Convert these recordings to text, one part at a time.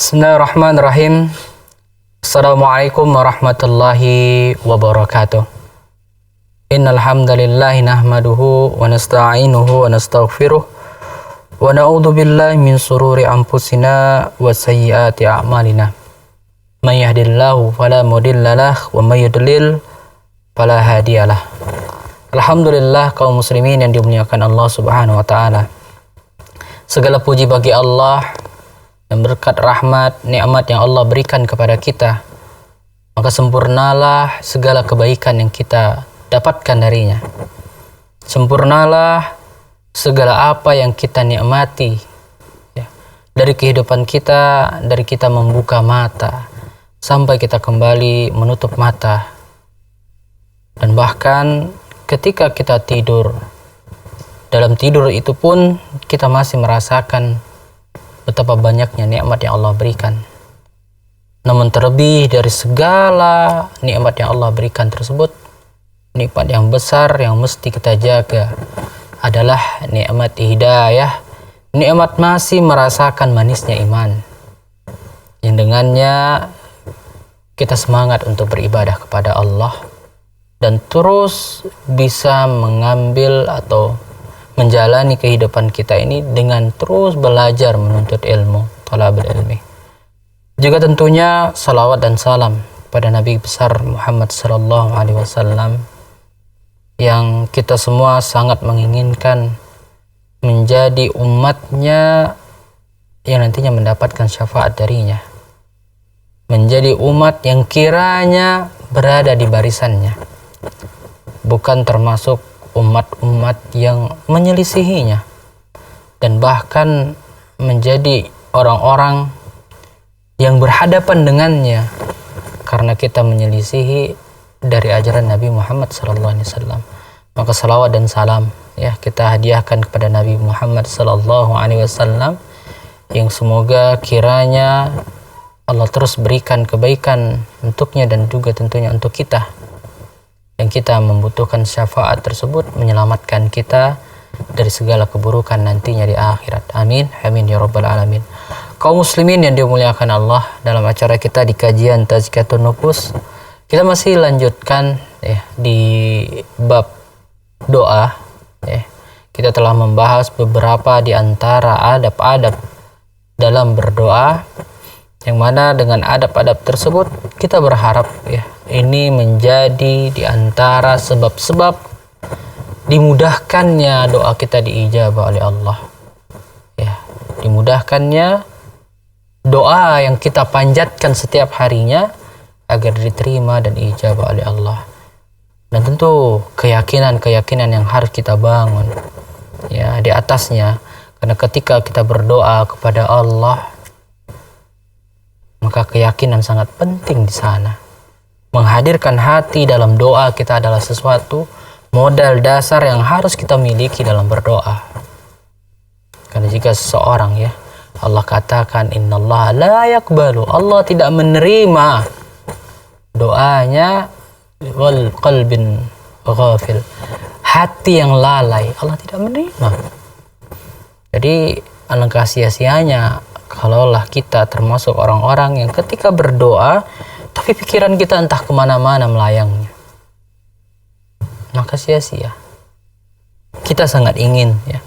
Bismillahirrahmanirrahim. Assalamualaikum warahmatullahi wabarakatuh. Innal hamdalillahi nahmaduhu wa nasta'inuhu wa nastaghfiruh wa na'udzu billahi min shururi anfusina wa sayyiati a'malina. May yahdihillahu fala mudhillalah wa may yudlil fala hadiyalah. Alhamdulillah kaum muslimin yang dimuliakan Allah Subhanahu wa taala. Segala puji bagi Allah dan berkat rahmat, nikmat yang Allah berikan kepada kita, maka sempurnalah segala kebaikan yang kita dapatkan darinya. Sempurnalah segala apa yang kita nikmati ya, dari kehidupan kita, dari kita membuka mata sampai kita kembali menutup mata, dan bahkan ketika kita tidur, dalam tidur itu pun kita masih merasakan betapa banyaknya nikmat yang Allah berikan. Namun terlebih dari segala nikmat yang Allah berikan tersebut, nikmat yang besar yang mesti kita jaga adalah nikmat hidayah, nikmat masih merasakan manisnya iman, yang dengannya kita semangat untuk beribadah kepada Allah dan terus bisa mengambil atau menjalani kehidupan kita ini dengan terus belajar menuntut ilmu, talabul ilmi. Juga tentunya salawat dan salam pada Nabi besar Muhammad sallallahu alaihi wasallam yang kita semua sangat menginginkan menjadi umatnya yang nantinya mendapatkan syafaat darinya, menjadi umat yang kiranya berada di barisannya, bukan termasuk umat-umat yang menyelisihinya dan bahkan menjadi orang-orang yang berhadapan dengannya karena kita menyelisihi dari ajaran Nabi Muhammad SAW. Maka salawat dan salam ya kita hadiahkan kepada Nabi Muhammad SAW yang semoga kiranya Allah terus berikan kebaikan untuknya dan juga tentunya untuk kita, yang kita membutuhkan syafaat tersebut menyelamatkan kita dari segala keburukan nantinya di akhirat. Amin, amin ya rabbal alamin. Kaum muslimin yang dimuliakan Allah, dalam acara kita di kajian Tazkiyatun Nufus, kita masih lanjutkan ya di bab doa ya. Kita telah membahas beberapa di antara adab-adab dalam berdoa, yang mana dengan adab-adab tersebut kita berharap ya ini menjadi di antara sebab-sebab dimudahkannya doa kita diijabah oleh Allah ya, dimudahkannya doa yang kita panjatkan setiap harinya agar diterima dan diijabah oleh Allah. Dan tentu keyakinan-keyakinan yang harus kita bangun ya di atasnya, karena ketika kita berdoa kepada Allah maka keyakinan sangat penting di sana. Menghadirkan hati dalam doa kita adalah sesuatu modal dasar yang harus kita miliki dalam berdoa. Karena jika seseorang ya, Allah katakan innallaha la yaqbalu, Allah tidak menerima doanya wal qalbin ghafil, hati yang lalai Allah tidak menerima. Jadi alangkah sia-sianya kalaulah kita termasuk orang-orang yang ketika berdoa tapi pikiran kita entah kemana-mana melayangnya, maka sia-sia. Kita sangat ingin ya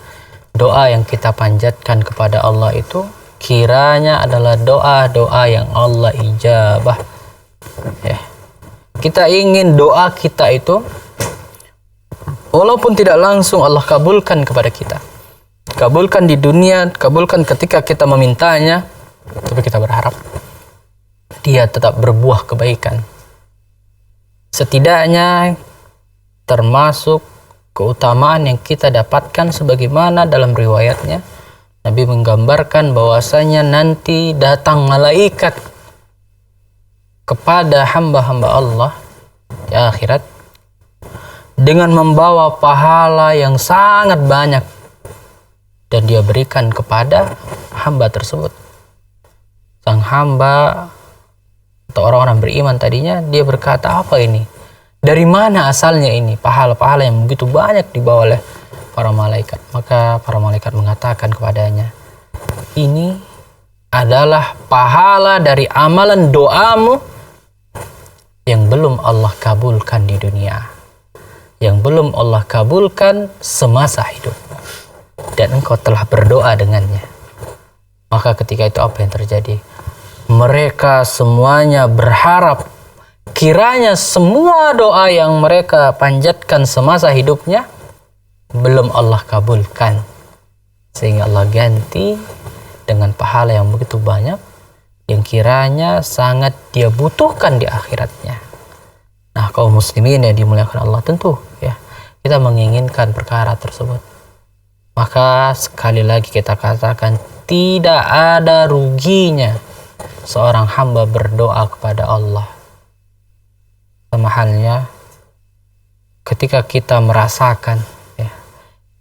doa yang kita panjatkan kepada Allah itu kiranya adalah doa-doa yang Allah ijabah ya. Kita ingin doa kita itu walaupun tidak langsung Allah kabulkan kepada kita, kabulkan di dunia, kabulkan ketika kita memintanya, tapi kita berharap dia tetap berbuah kebaikan. Setidaknya termasuk keutamaan yang kita dapatkan sebagaimana dalam riwayatnya Nabi menggambarkan bahwasanya nanti datang malaikat kepada hamba-hamba Allah di akhirat dengan membawa pahala yang sangat banyak dan dia berikan kepada hamba tersebut. Sang hamba atau orang-orang beriman tadinya dia berkata, apa ini? Dari mana asalnya ini pahala-pahala yang begitu banyak dibawa oleh para malaikat? Maka para malaikat mengatakan kepadanya, ini adalah pahala dari amalan doamu yang belum Allah kabulkan di dunia, yang belum Allah kabulkan semasa hidupmu, dan engkau telah berdoa dengannya. Maka ketika itu apa yang terjadi? Mereka semuanya berharap kiranya semua doa yang mereka panjatkan semasa hidupnya belum Allah kabulkan, sehingga Allah ganti dengan pahala yang begitu banyak yang kiranya sangat dia butuhkan di akhiratnya. Nah, kaum muslimin yang dimuliakan Allah, tentu ya kita menginginkan perkara tersebut. Maka sekali lagi kita katakan, tidak ada ruginya seorang hamba berdoa kepada Allah. Sama halnya ketika kita merasakan, ya,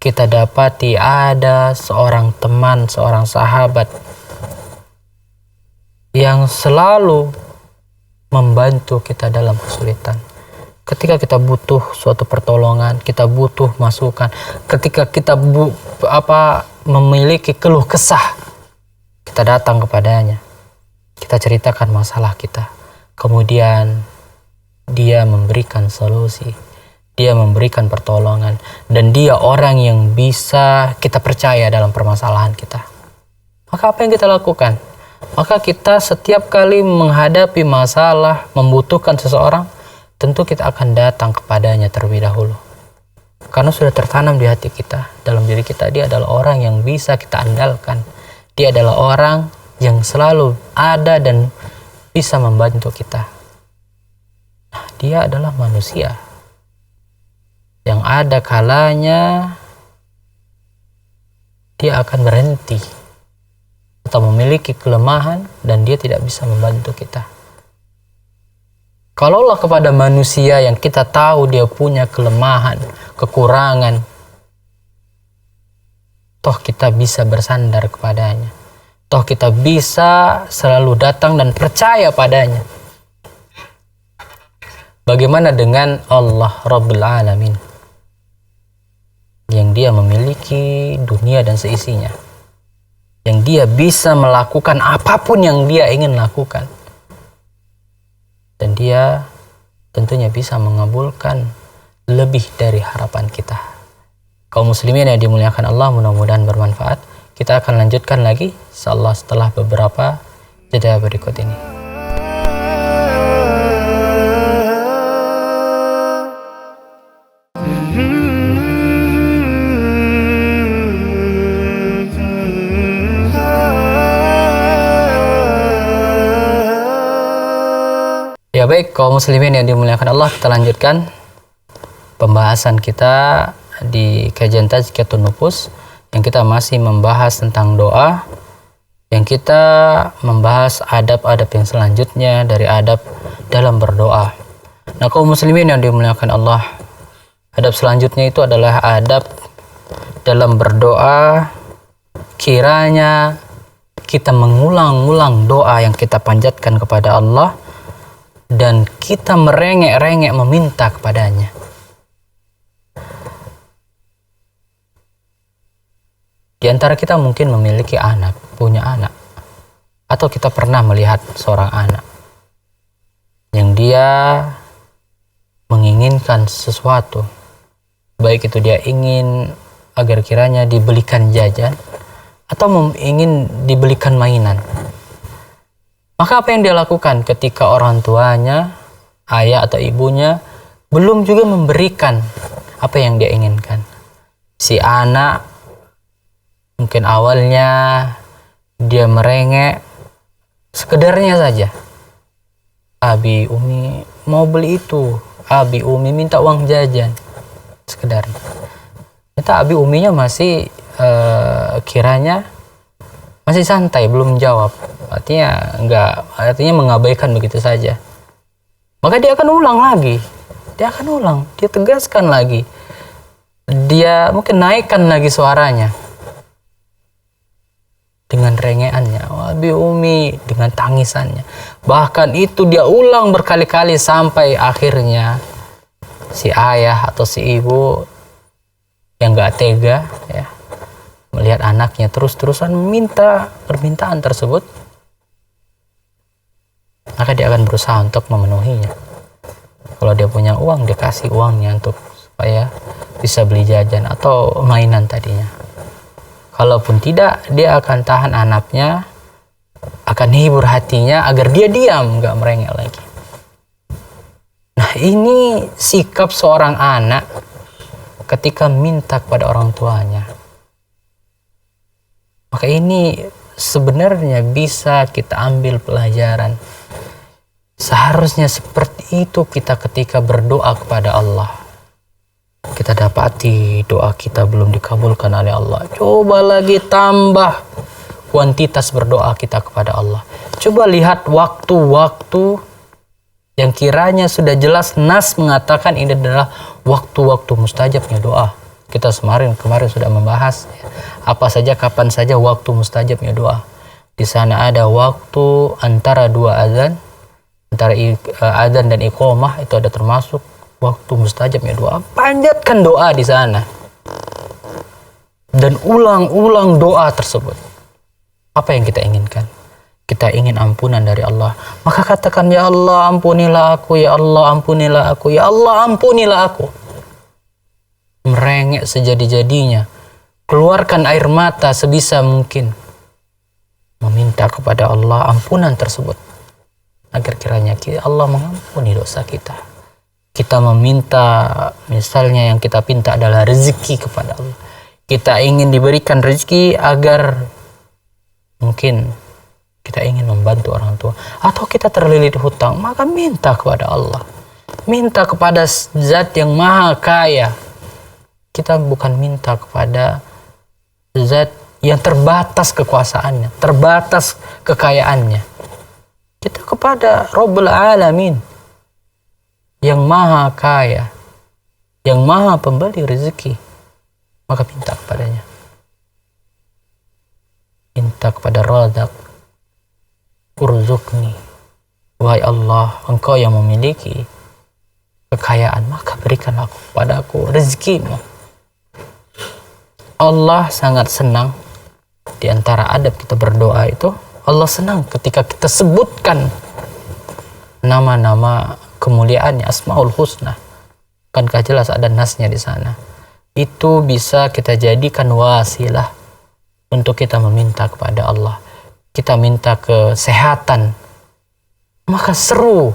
kita dapati ada seorang teman, seorang sahabat yang selalu membantu kita dalam kesulitan. Ketika kita butuh suatu pertolongan, kita butuh masukan, ketika kita memiliki keluh kesah, kita datang kepadanya, kita ceritakan masalah kita, kemudian dia memberikan solusi, dia memberikan pertolongan, dan dia orang yang bisa kita percaya dalam permasalahan kita. Maka apa yang kita lakukan? Maka kita setiap kali menghadapi masalah, membutuhkan seseorang, tentu kita akan datang kepadanya terlebih dahulu. Karena sudah tertanam di hati kita, dalam diri kita, dia adalah orang yang bisa kita andalkan. Dia adalah orang yang selalu ada dan bisa membantu kita. Nah, dia adalah manusia yang ada kalanya dia akan berhenti atau memiliki kelemahan dan dia tidak bisa membantu kita. Kalaulah kepada manusia yang kita tahu dia punya kelemahan, kekurangan, toh kita bisa bersandar kepadanya, toh kita bisa selalu datang dan percaya padanya. Bagaimana dengan Allah Rabbul Alamin, yang dia memiliki dunia dan seisinya, yang dia bisa melakukan apapun yang dia ingin lakukan, dan dia tentunya bisa mengabulkan lebih dari harapan kita. Kaum muslimin yang dimuliakan Allah, mudah-mudahan bermanfaat. Kita akan lanjutkan lagi insyaallah setelah beberapa jeda berikut ini. Ya baik, kaum muslimin yang dimuliakan Allah, kita lanjutkan pembahasan kita di kajian Tazkiyatun Nufus, yang kita masih membahas tentang doa, yang kita membahas adab-adab yang selanjutnya dari adab dalam berdoa. Nah, kaum muslimin yang dimuliakan Allah, adab selanjutnya itu adalah adab dalam berdoa. Kiranya kita mengulang-ulang doa yang kita panjatkan kepada Allah dan kita merengek-rengek meminta kepadanya. Di antara kita mungkin memiliki anak, punya anak, atau kita pernah melihat seorang anak yang dia menginginkan sesuatu, baik itu dia ingin agar kiranya dibelikan jajan atau ingin dibelikan mainan. Maka apa yang dia lakukan ketika orang tuanya, ayah atau ibunya belum juga memberikan apa yang dia inginkan? Si anak mungkin awalnya dia merengek sekedarnya saja. Abi, Umi mau beli itu. Abi, Umi minta uang jajan. Sekedarnya. Ternyata Abi, Uminya masih kiranya masih santai, belum jawab. Artinya mengabaikan begitu saja. Maka dia akan ulang lagi. Dia tegaskan lagi. Dia mungkin naikkan lagi suaranya dengan rengeannya, Abi, Umi, dengan tangisannya. Bahkan itu dia ulang berkali-kali sampai akhirnya si ayah atau si ibu yang gak tega ya melihat anaknya terus-terusan meminta permintaan tersebut, maka dia akan berusaha untuk memenuhinya. Kalau dia punya uang, dia kasih uangnya untuk supaya bisa beli jajan atau mainan tadinya. Kalaupun tidak, dia akan tahan anaknya, akan hibur hatinya agar dia diam, gak merengek lagi. Nah, ini sikap seorang anak ketika minta kepada orang tuanya. Maka ini sebenarnya bisa kita ambil pelajaran. Seharusnya seperti itu kita ketika berdoa kepada Allah. Kita dapati doa kita belum dikabulkan oleh Allah. Coba lagi tambah kuantitas berdoa kita kepada Allah. Coba lihat waktu-waktu yang kiranya sudah jelas nas mengatakan ini adalah waktu-waktu mustajabnya doa. Kita kemarin sudah membahas apa saja, kapan saja waktu mustajabnya doa. Di sana ada waktu antara dua azan, antara azan dan iqamah, itu ada termasuk waktu mustajabnya doa. Panjatkan doa di sana dan ulang-ulang doa tersebut. Apa yang kita inginkan? Kita ingin ampunan dari Allah, maka katakan, ya Allah ampunilah aku, ya Allah ampunilah aku, ya Allah ampunilah aku. Merengek sejadi-jadinya, keluarkan air mata sebisa mungkin, meminta kepada Allah ampunan tersebut, agar kiranya Allah mengampuni dosa kita. Kita meminta, misalnya yang kita pinta adalah rezeki kepada Allah. Kita ingin diberikan rezeki agar mungkin kita ingin membantu orang tua, atau kita terlilit hutang, maka minta kepada Allah. Minta kepada zat yang maha kaya. Kita bukan minta kepada zat yang terbatas kekuasaannya, terbatas kekayaannya. Kita kepada Rabbul Alamin yang maha kaya, yang maha pemberi rezeki, maka minta kepadanya. Minta kepada Razak, Urzukni, wahai Allah, Engkau yang memiliki kekayaan, maka berikanlah kepadaku rezekimu. Allah sangat senang, di antara adab kita berdoa itu, Allah senang ketika kita sebutkan nama-nama kemuliaannya, Asmaul Husna. Bukankah jelas ada nasnya di sana? Itu bisa kita jadikan wasilah untuk kita meminta kepada Allah. Kita minta kesehatan, maka seru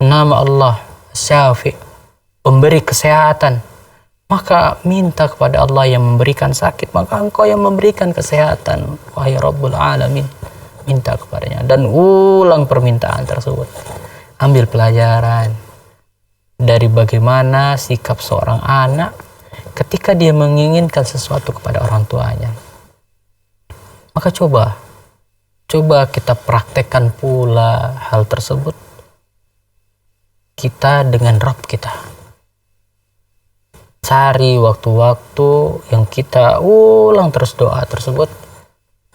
nama Allah Syafi', pemberi kesehatan. Maka minta kepada Allah yang memberikan sakit, maka Engkau yang memberikan kesehatan, wahai Rabbul Alamin. Minta kepadanya dan ulang permintaan tersebut. Ambil pelajaran dari bagaimana sikap seorang anak ketika dia menginginkan sesuatu kepada orang tuanya. Maka coba kita praktekkan pula hal tersebut kita dengan Rabb kita. Cari waktu-waktu yang kita ulang terus doa tersebut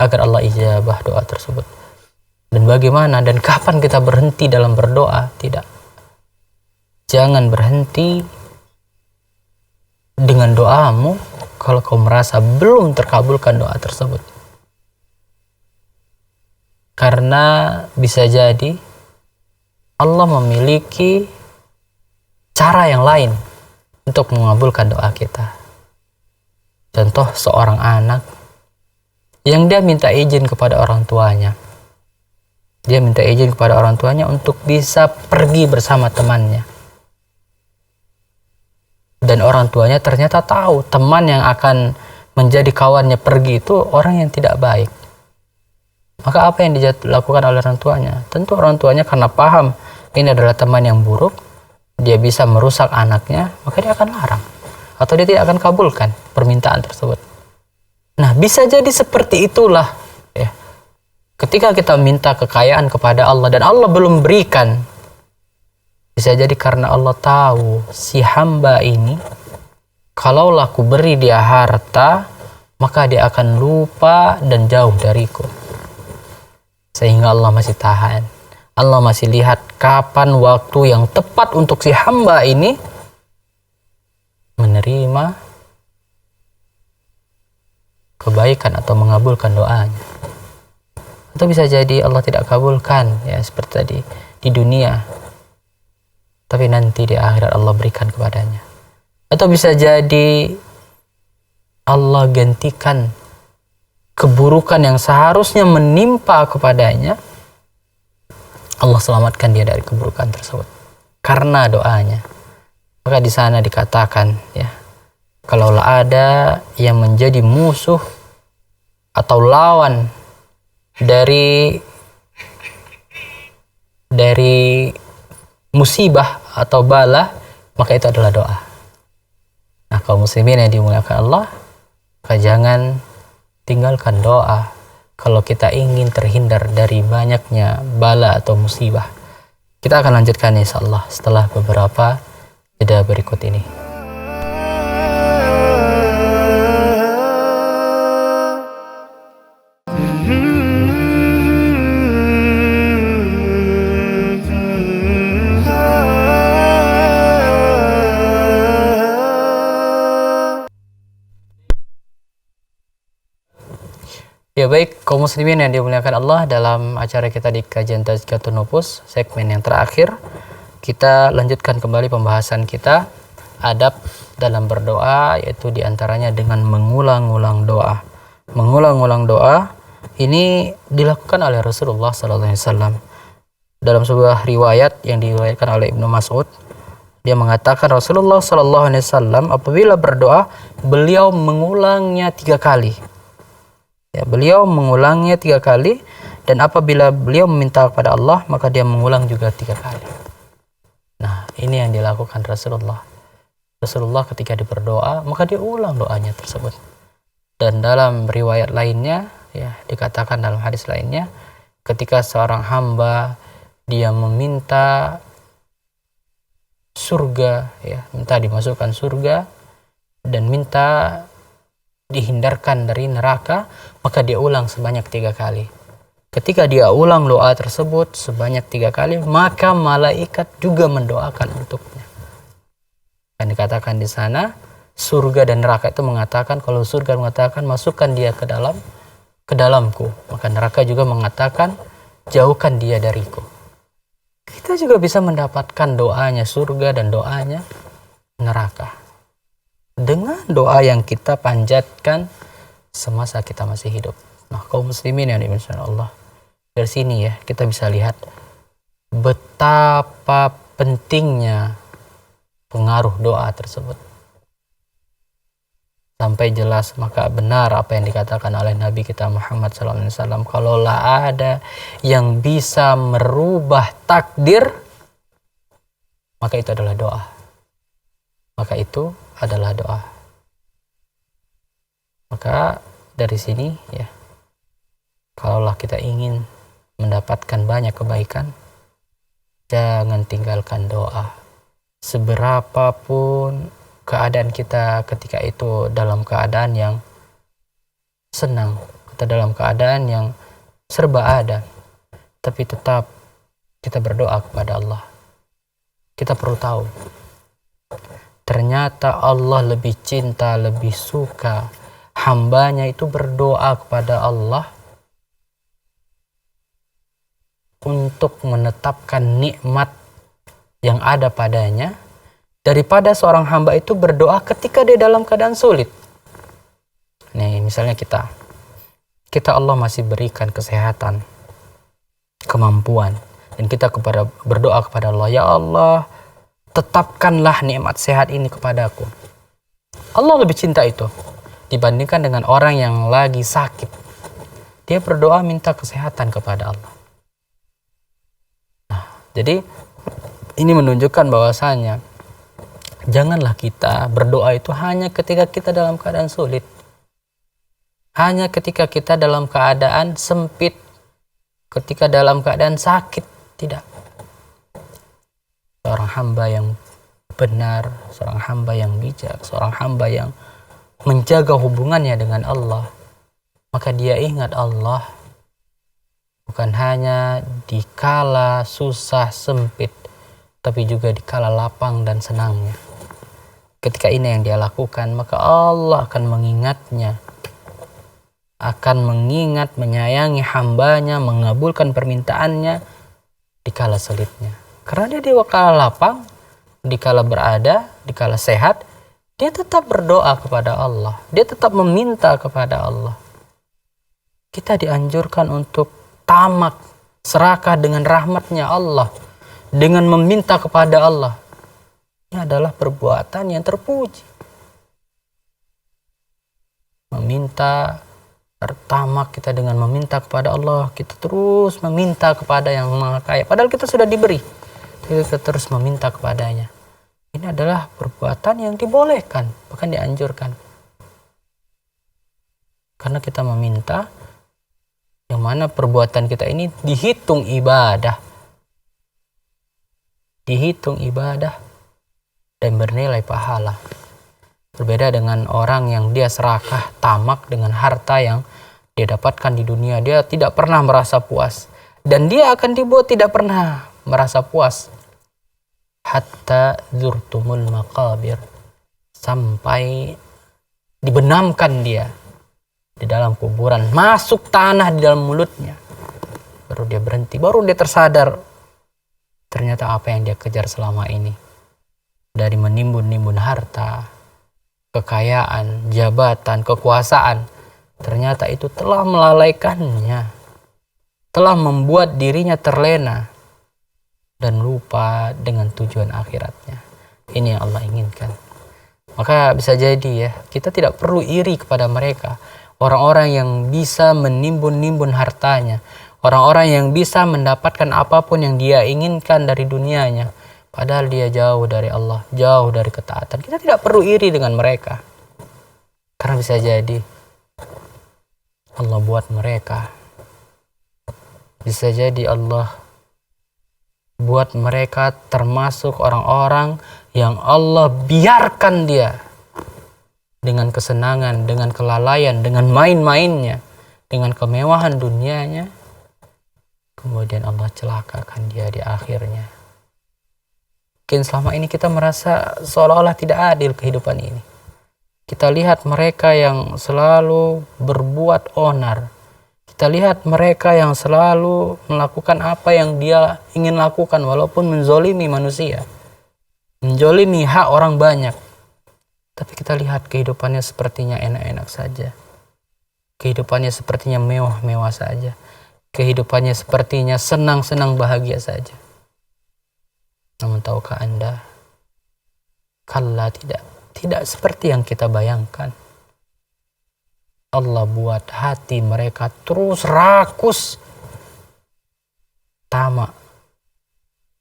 agar Allah ijabah doa tersebut. Dan bagaimana dan kapan kita berhenti dalam berdoa? Tidak. Jangan berhenti dengan doamu kalau kau merasa belum terkabulkan doa tersebut. Karena bisa jadi Allah memiliki cara yang lain untuk mengabulkan doa kita. Contoh seorang anak yang dia minta izin kepada orang tuanya. Dia minta izin kepada orang tuanya untuk bisa pergi bersama temannya. Dan orang tuanya ternyata tahu teman yang akan menjadi kawannya pergi itu orang yang tidak baik. Maka apa yang dilakukan oleh orang tuanya? Tentu orang tuanya karena paham ini adalah teman yang buruk, dia bisa merusak anaknya, maka dia akan larang. Atau dia tidak akan kabulkan permintaan tersebut. Nah, bisa jadi seperti itulah. Ya. Ketika kita minta kekayaan kepada Allah dan Allah belum berikan, bisa jadi karena Allah tahu si hamba ini, kalaulah ku beri dia harta, maka dia akan lupa dan jauh dariku. Sehingga Allah masih tahan. Allah masih lihat kapan waktu yang tepat untuk si hamba ini menerima kebaikan atau mengabulkan doanya. Atau bisa jadi Allah tidak kabulkan, ya seperti tadi di dunia, tapi nanti di akhirat Allah berikan kepadanya. Atau bisa jadi Allah gantikan keburukan yang seharusnya menimpa kepadanya, Allah selamatkan dia dari keburukan tersebut karena doanya. Maka di sana dikatakan, ya, kalaulah ada yang menjadi musuh atau lawan dari musibah atau bala, maka itu adalah doa. Nah, kaum muslimin yang dimuliakan Allah, maka jangan tinggalkan doa kalau kita ingin terhindar dari banyaknya bala atau musibah. Kita akan lanjutkan insyaallah setelah beberapa jeda berikut ini. Ya baik, kaum muslimin yang dimuliakan Allah, dalam acara kita di kajian Tazkiyatun Nufus segmen yang terakhir, kita lanjutkan kembali pembahasan kita adab dalam berdoa, yaitu diantaranya dengan mengulang-ulang doa. Mengulang-ulang doa ini dilakukan oleh Rasulullah SAW. Dalam sebuah riwayat yang diriwayatkan oleh Ibnu Mas'ud, dia mengatakan Rasulullah SAW apabila berdoa, beliau mengulangnya 3 kali. Ya, beliau mengulangnya 3 kali, dan apabila beliau meminta kepada Allah, maka dia mengulang juga 3 kali. Nah, ini yang dilakukan Rasulullah. Rasulullah ketika berdoa, maka dia ulang doanya tersebut. Dan dalam riwayat lainnya, ya, dikatakan dalam hadis lainnya, ketika seorang hamba dia meminta surga, ya, minta dimasukkan surga dan minta dihindarkan dari neraka, maka dia ulang sebanyak 3 kali. Ketika dia ulang doa tersebut sebanyak 3 kali, maka malaikat juga mendoakan untuknya. Dan dikatakan di sana, surga dan neraka itu mengatakan, kalau surga mengatakan masukkan dia ke dalamku, maka neraka juga mengatakan jauhkan dia dariku. Kita juga bisa mendapatkan doanya surga dan doanya neraka dengan doa yang kita panjatkan semasa kita masih hidup. Nah, kaum muslimin yang dimuliakan Allah, dari sini ya kita bisa lihat betapa pentingnya pengaruh doa tersebut. Sampai jelas maka benar apa yang dikatakan oleh Nabi kita Muhammad SAW, kalaulah ada yang bisa merubah takdir, maka itu adalah doa. Maka itu adalah doa. Maka dari sini ya, kalaulah kita ingin mendapatkan banyak kebaikan, jangan tinggalkan doa. Seberapapun keadaan kita ketika itu, dalam keadaan yang senang, kita dalam keadaan yang serba ada, tapi tetap kita berdoa kepada Allah. Kita perlu tahu, ternyata Allah lebih cinta, lebih suka hambanya itu berdoa kepada Allah untuk menetapkan nikmat yang ada padanya, daripada seorang hamba itu berdoa ketika dia dalam keadaan sulit. Nih, misalnya kita Allah masih berikan kesehatan, kemampuan, dan kita berdoa kepada Allah, ya Allah, tetapkanlah nikmat sehat ini kepadaku. Allah lebih cinta itu dibandingkan dengan orang yang lagi sakit. Dia berdoa minta kesehatan kepada Allah. Nah, jadi ini menunjukkan bahwasanya janganlah kita berdoa itu hanya ketika kita dalam keadaan sulit, hanya ketika kita dalam keadaan sempit, ketika dalam keadaan sakit. Tidak. Seorang hamba yang benar, seorang hamba yang bijak, seorang hamba yang menjaga hubungannya dengan Allah, maka dia ingat Allah bukan hanya di kala susah sempit, tapi juga di kala lapang dan senangnya. Ketika ini yang dia lakukan, maka Allah akan mengingatnya akan mengingat, menyayangi hambanya, mengabulkan permintaannya dikala sulitnya. Karena dia di kala lapang, dikala berada, dikala sehat, dia tetap berdoa kepada Allah. Dia tetap meminta kepada Allah. Kita dianjurkan untuk tamak, serakah dengan rahmatnya Allah, dengan meminta kepada Allah. Ini adalah perbuatan yang terpuji. Meminta, tamak kita dengan meminta kepada Allah. Kita terus meminta kepada yang Maha Kaya. Padahal kita sudah diberi. Kita terus meminta kepadanya. Ini adalah perbuatan yang dibolehkan, bahkan dianjurkan. Karena kita meminta, yang mana perbuatan kita ini dihitung ibadah. Dihitung ibadah dan bernilai pahala. Berbeda dengan orang yang dia serakah, tamak dengan harta yang dia dapatkan di dunia. Dia tidak pernah merasa puas. Dan dia akan dibuat tidak pernah merasa puas. Hatta zurtumul maqabir, sampai dibenamkan dia di dalam kuburan, masuk tanah di dalam mulutnya, baru dia berhenti, baru dia tersadar ternyata apa yang dia kejar selama ini, dari menimbun-nimbun harta, kekayaan, jabatan, kekuasaan, ternyata itu telah melalaikannya, telah membuat dirinya terlena dan lupa dengan tujuan akhiratnya. Ini yang Allah inginkan. Maka bisa jadi ya, kita tidak perlu iri kepada mereka. Orang-orang yang bisa menimbun-nimbun hartanya. Orang-orang yang bisa mendapatkan apapun yang dia inginkan dari dunianya. Padahal dia jauh dari Allah, jauh dari ketaatan. Kita tidak perlu iri dengan mereka. Karena bisa jadi Allah buat mereka. Bisa jadi Allah buat mereka termasuk orang-orang yang Allah biarkan dia dengan kesenangan, dengan kelalaian, dengan main-mainnya, dengan kemewahan dunianya. Kemudian Allah celakakan dia di akhirnya. Mungkin selama ini kita merasa seolah-olah tidak adil kehidupan ini. Kita lihat mereka yang selalu berbuat onar. Kita lihat mereka yang selalu melakukan apa yang dia ingin lakukan walaupun menzolimi manusia. Menzolimi hak orang banyak. Tapi kita lihat kehidupannya sepertinya enak-enak saja. Kehidupannya sepertinya mewah-mewah saja. Kehidupannya sepertinya senang-senang bahagia saja. Namun tahukah Anda? Kalla tidak. Tidak seperti yang kita bayangkan. Allah buat hati mereka terus rakus, tamak,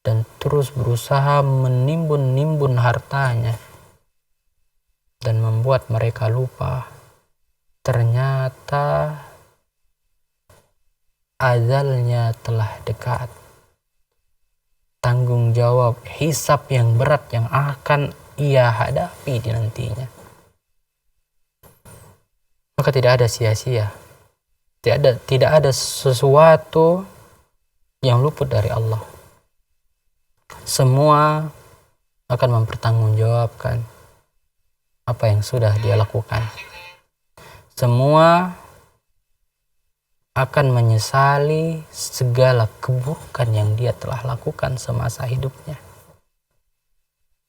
dan terus berusaha menimbun-nimbun hartanya dan membuat mereka lupa. Ternyata ajalnya telah dekat. Tanggung jawab hisab yang berat yang akan ia hadapi di nantinya. Maka tidak ada sia-sia. Tidak ada sesuatu yang luput dari Allah. Semua akan mempertanggungjawabkan apa yang sudah dia lakukan. Semua akan menyesali segala keburukan yang dia telah lakukan semasa hidupnya.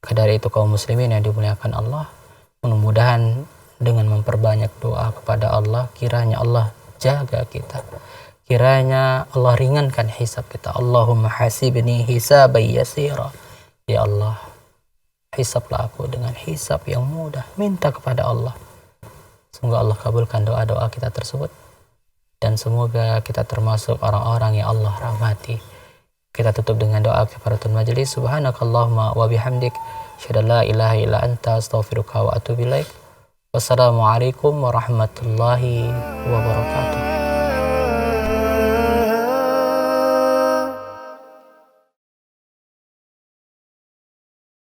Dari itu kaum muslimin yang dimuliakan Allah, mudah-mudahan dengan memperbanyak doa kepada Allah, kiranya Allah jaga kita. Kiranya Allah ringankan hisab kita. Allahumma hasibni hisaban yasira. Ya Allah, hisablah aku dengan hisab yang mudah. Minta kepada Allah. Semoga Allah kabulkan doa-doa kita tersebut. Dan semoga kita termasuk orang-orang yang Allah rahmati. Kita tutup dengan doa kifaratul majlis. Subhanakallahumma wa bihamdik. Asyhadu an la ilaha illa anta astaghfiruka wa atubu ilaik. Wassalamualaikum warahmatullahi wabarakatuh.